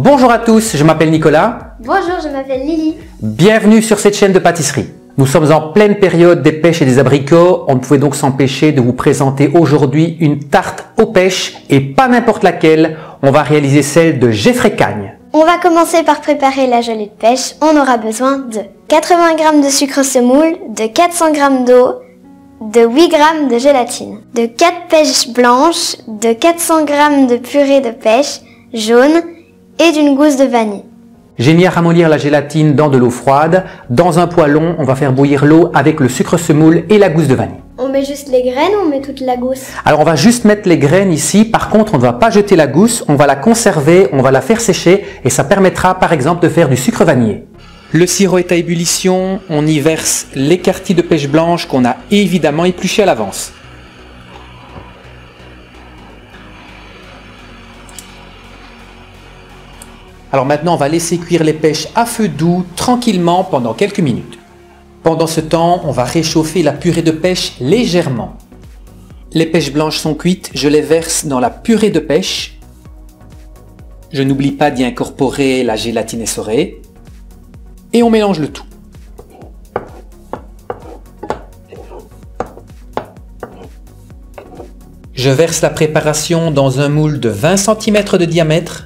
Bonjour à tous, je m'appelle Nicolas. Bonjour, je m'appelle Lily. Bienvenue sur cette chaîne de pâtisserie. Nous sommes en pleine période des pêches et des abricots. On ne pouvait donc s'empêcher de vous présenter aujourd'hui une tarte aux pêches et pas n'importe laquelle. On va réaliser celle de Jeffrey Cagne. On va commencer par préparer la gelée de pêche. On aura besoin de 80 g de sucre semoule, de 400 g d'eau, de 8 g de gélatine, de 4 pêches blanches, de 400 g de purée de pêche jaune et d'une gousse de vanille. J'ai mis à ramollir la gélatine dans de l'eau froide. Dans un poêlon, on va faire bouillir l'eau avec le sucre semoule et la gousse de vanille. On met juste les graines ou on met toute la gousse? Alors on va juste mettre les graines ici. Par contre, on ne va pas jeter la gousse, on va la conserver, on va la faire sécher et ça permettra par exemple de faire du sucre vanillé. Le sirop est à ébullition, on y verse l'écartis de pêche blanche qu'on a évidemment épluché à l'avance. Alors maintenant, on va laisser cuire les pêches à feu doux, tranquillement, pendant quelques minutes. Pendant ce temps, on va réchauffer la purée de pêche légèrement. Les pêches blanches sont cuites, je les verse dans la purée de pêche. Je n'oublie pas d'y incorporer la gélatine essorée. Et on mélange le tout. Je verse la préparation dans un moule de 20 cm de diamètre.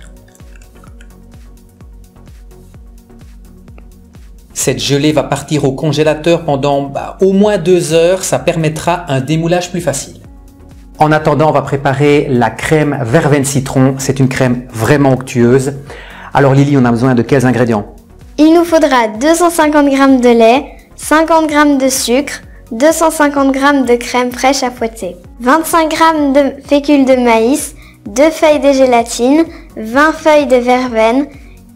Cette gelée va partir au congélateur pendant au moins 2 heures, ça permettra un démoulage plus facile. En attendant, on va préparer la crème verveine citron, c'est une crème vraiment onctueuse. Alors Lily, on a besoin de quels ingrédients? Il nous faudra 250 g de lait, 50 g de sucre, 250 g de crème fraîche à fouetter, 25 g de fécule de maïs, 2 feuilles de gélatine, 20 feuilles de verveine,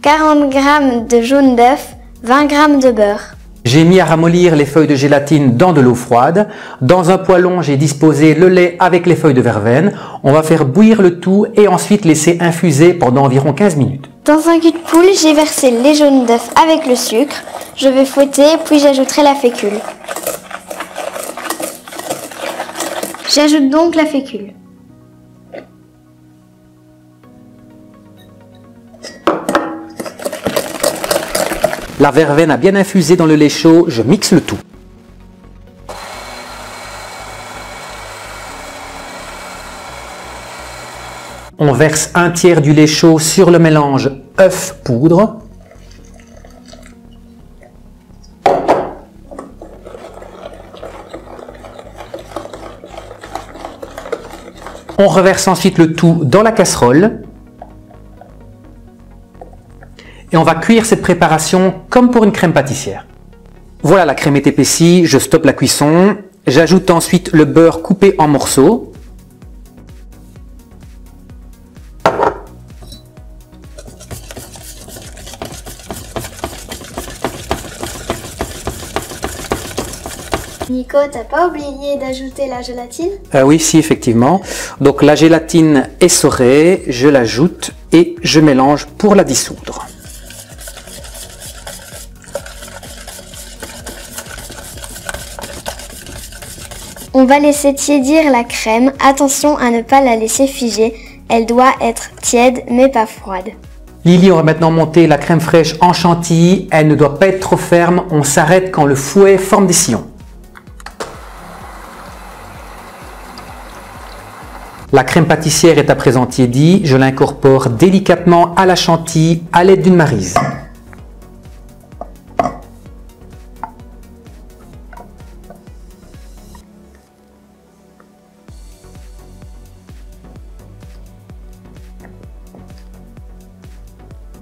40 g de jaune d'œuf, 20 g de beurre. J'ai mis à ramollir les feuilles de gélatine dans de l'eau froide. Dans un poêlon, j'ai disposé le lait avec les feuilles de verveine. On va faire bouillir le tout et ensuite laisser infuser pendant environ 15 minutes. Dans un cul de poule, j'ai versé les jaunes d'œuf avec le sucre. Je vais fouetter, puis j'ajouterai la fécule. J'ajoute donc la fécule. La verveine a bien infusé dans le lait chaud, je mixe le tout. On verse un tiers du lait chaud sur le mélange œuf poudre. On reverse ensuite le tout dans la casserole. Et on va cuire cette préparation comme pour une crème pâtissière. Voilà, la crème est épaissie, je stoppe la cuisson. J'ajoute ensuite le beurre coupé en morceaux. Nico, t'as pas oublié d'ajouter la gélatine? Oui, si, effectivement. Donc la gélatine essorée, je l'ajoute et je mélange pour la dissoudre. On va laisser tiédir la crème. Attention à ne pas la laisser figer. Elle doit être tiède mais pas froide. Lily, on va maintenant monter la crème fraîche en chantilly. Elle ne doit pas être trop ferme. On s'arrête quand le fouet forme des sillons. La crème pâtissière est à présent tiédie. Je l'incorpore délicatement à la chantilly à l'aide d'une maryse.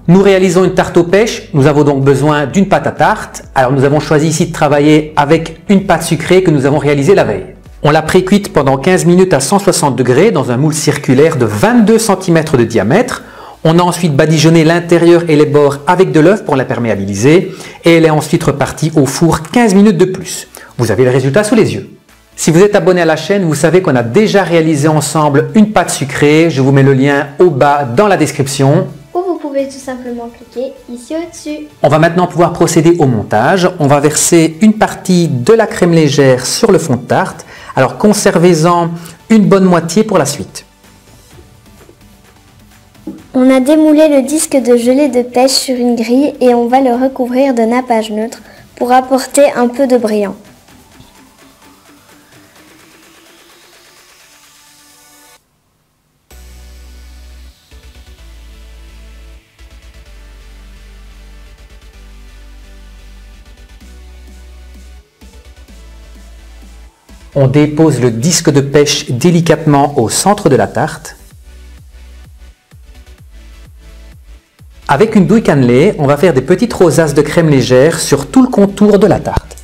Nous réalisons une tarte aux pêches, nous avons donc besoin d'une pâte à tarte. Alors nous avons choisi ici de travailler avec une pâte sucrée que nous avons réalisée la veille. On l'a pré-cuite pendant 15 minutes à 160 degrés dans un moule circulaire de 22 cm de diamètre. On a ensuite badigeonné l'intérieur et les bords avec de l'œuf pour la perméabiliser et elle est ensuite repartie au four 15 minutes de plus. Vous avez le résultat sous les yeux. Si vous êtes abonné à la chaîne, vous savez qu'on a déjà réalisé ensemble une pâte sucrée. Je vous mets le lien au bas dans la description. Ou vous pouvez tout simplement cliquer ici au-dessus. On va maintenant pouvoir procéder au montage. On va verser une partie de la crème légère sur le fond de tarte. Alors conservez-en une bonne moitié pour la suite. On a démoulé le disque de gelée de pêche sur une grille et on va le recouvrir de nappage neutre pour apporter un peu de brillant. On dépose le disque de pêche délicatement au centre de la tarte. Avec une douille cannelée, on va faire des petites rosaces de crème légère sur tout le contour de la tarte.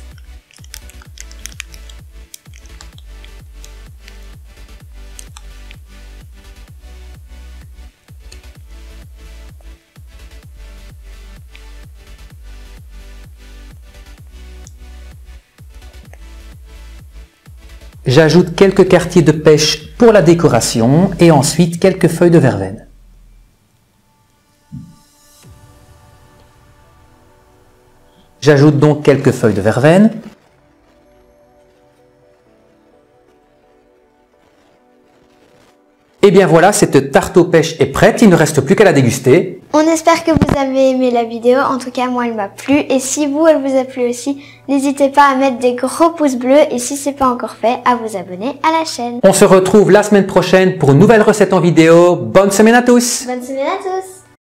J'ajoute quelques quartiers de pêche pour la décoration et ensuite quelques feuilles de verveine. J'ajoute donc quelques feuilles de verveine. Et bien voilà, cette tarte aux pêches est prête, il ne reste plus qu'à la déguster. On espère que vous avez aimé la vidéo, en tout cas moi elle m'a plu et si vous elle vous a plu aussi, n'hésitez pas à mettre des gros pouces bleus et si c'est pas encore fait, à vous abonner à la chaîne. On se retrouve la semaine prochaine pour une nouvelle recette en vidéo. Bonne semaine à tous! Bonne semaine à tous!